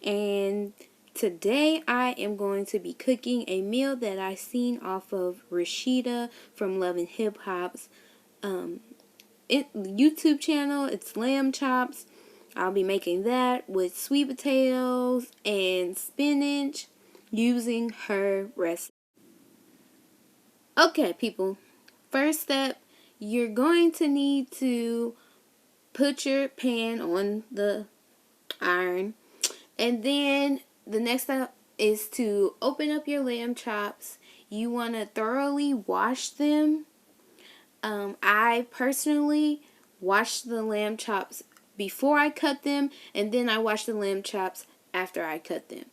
And today I am going to be cooking a meal that I seen off of Rasheeda from Love and Hip Hop's YouTube channel. It's lamb chops. I'll be making that with sweet potatoes and spinach using her recipe. Okay, people. First step, you're going to need to put your pan on the iron. And then the next step is to open up your lamb chops. You want to thoroughly wash them. I personally wash the lamb chops before I cut them, and then I wash the lamb chops after I cut them.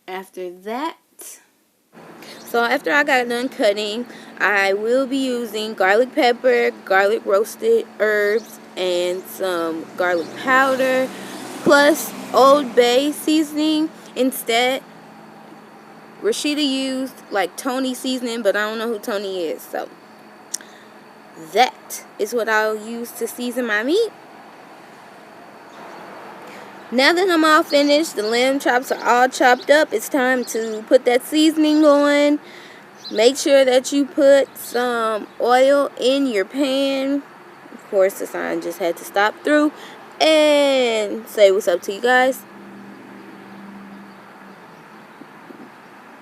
After I got done cutting, I will be using garlic pepper, garlic roasted herbs, and some garlic powder, plus Old Bay seasoning. Instead, Rasheeda used like Tony seasoning, but I don't know who Tony is, so that is what I'll use to season my meat. Now that I'm all finished, the lamb chops are all chopped up, it's time to put that seasoning on. Make sure that you put some oil in your pan. Of course, the sign just had to stop through and say what's up to you guys.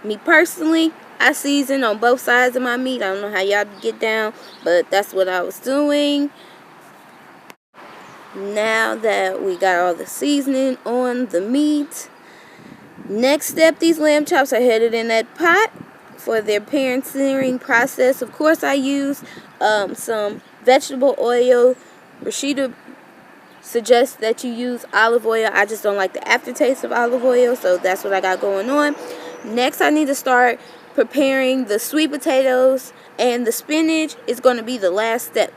Me personally, I season on both sides of my meat. I don't know how y'all get down, but that's what I was doing. Now that we got all the seasoning on the meat, next step, these lamb chops are headed in that pot for their pan searing process. Of course, I use some vegetable oil. Rasheeda suggests that you use olive oil. I just don't like the aftertaste of olive oil, so that's what I got going on. Next, I need to start preparing the sweet potatoes, and the spinach is going to be the last step.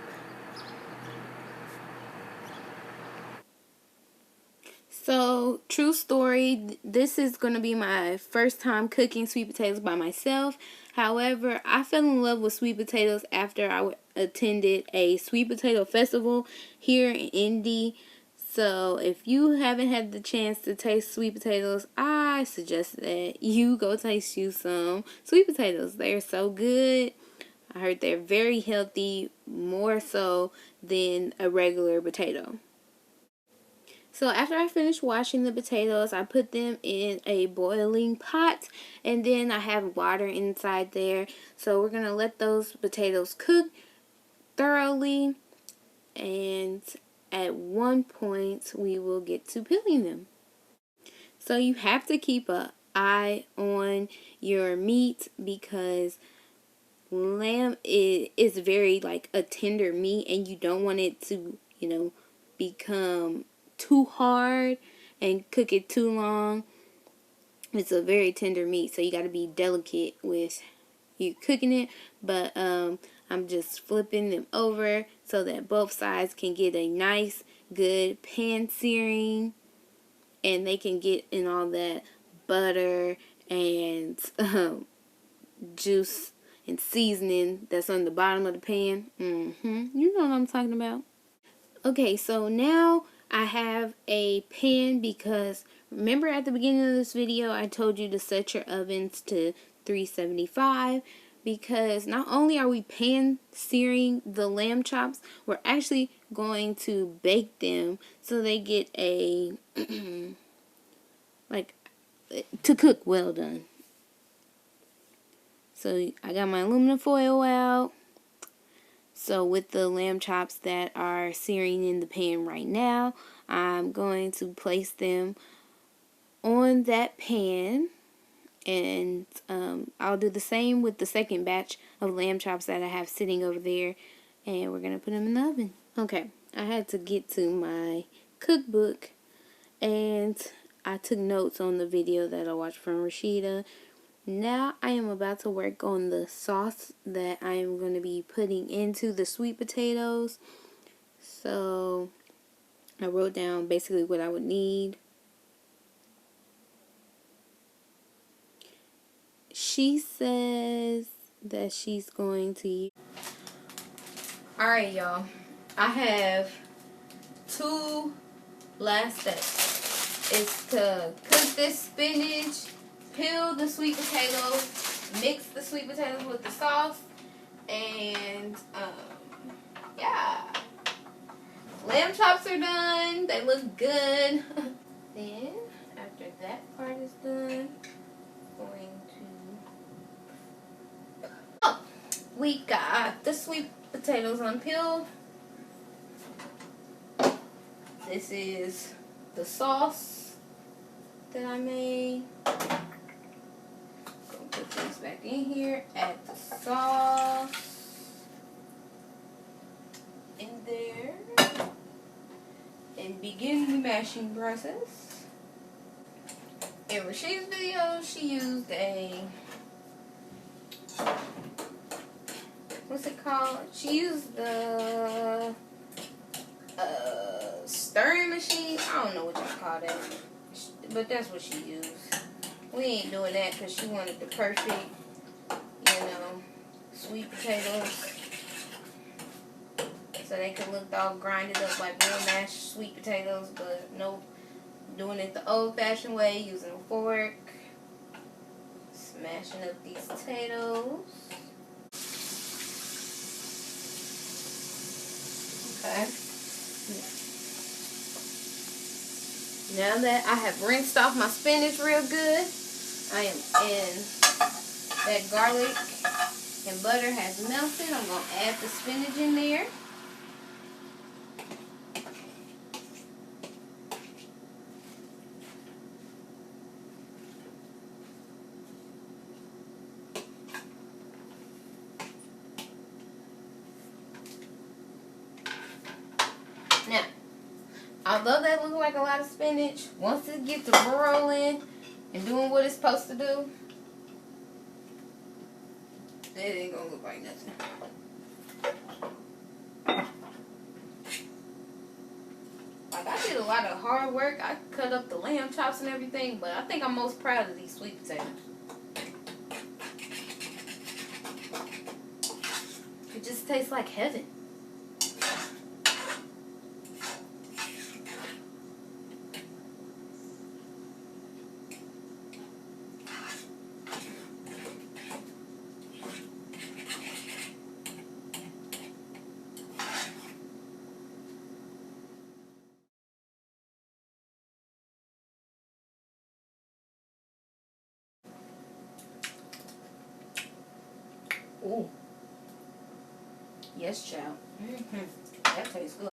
So, true story, this is going to be my first time cooking sweet potatoes by myself. However, I fell in love with sweet potatoes after I attended a sweet potato festival here in Indy. So, if you haven't had the chance to taste sweet potatoes, I suggest that you go taste you some sweet potatoes. They're so good. I heard they're very healthy, more so than a regular potato. So after I finish washing the potatoes, I put them in a boiling pot, and then I have water inside there. So we're going to let those potatoes cook thoroughly, and at one point we will get to peeling them. So you have to keep an eye on your meat because lamb is very like a tender meat, and you don't want it to, become too hard and cook it too long. It's a very tender meat, so you got to be delicate with you cooking it. But I'm just flipping them over so that both sides can get a nice good pan searing, and they can get in all that butter and juice and seasoning that's on the bottom of the pan. You know what I'm talking about. Okay, so now I have a pan because remember at the beginning of this video I told you to set your ovens to 375 because not only are we pan searing the lamb chops, we're actually going to bake them so they get a like to cook well done. So I got my aluminum foil out. So with the lamb chops that are searing in the pan right now, I'm going to place them on that pan, and I'll do the same with the second batch of lamb chops that I have sitting over there, and we're going to put them in the oven. Okay, I had to get to my cookbook, and I took notes on the video that I watched from Rasheeda. Now I am about to work on the sauce that I am going to be putting into the sweet potatoes. So I wrote down basically what I would need. She says that she's going to use... Alright, y'all. I have two last steps is to cook this spinach, peel the sweet potatoes, mix the sweet potatoes with the sauce, and yeah. Lamb chops are done. They look good. Then, after that part is done, going to... Oh, we got the sweet potatoes unpeeled. This is the sauce that I made. Gonna put this back in here. Add the sauce in there. And begin the mashing process. In Rasheeda's video, she used a, what's it called? She used the stirring machine. I don't know what you call that, but that's what she used. We ain't doing that because she wanted the perfect, sweet potatoes. So they could look all grinded up like real mashed sweet potatoes, but nope. Doing it the old-fashioned way, using a fork. Smashing up these potatoes. Okay. Now that I have rinsed off my spinach real good, I am in that garlic and butter has melted. I'm going to add the spinach in there. Now, although that looks like a lot of spinach, once it gets to rolling and doing what it's supposed to do, it ain't gonna look like nothing. Like, I did a lot of hard work. I cut up the lamb chops and everything, but I think I'm most proud of these sweet potatoes. It just tastes like heaven. Ooh. Yes, child. That tastes good.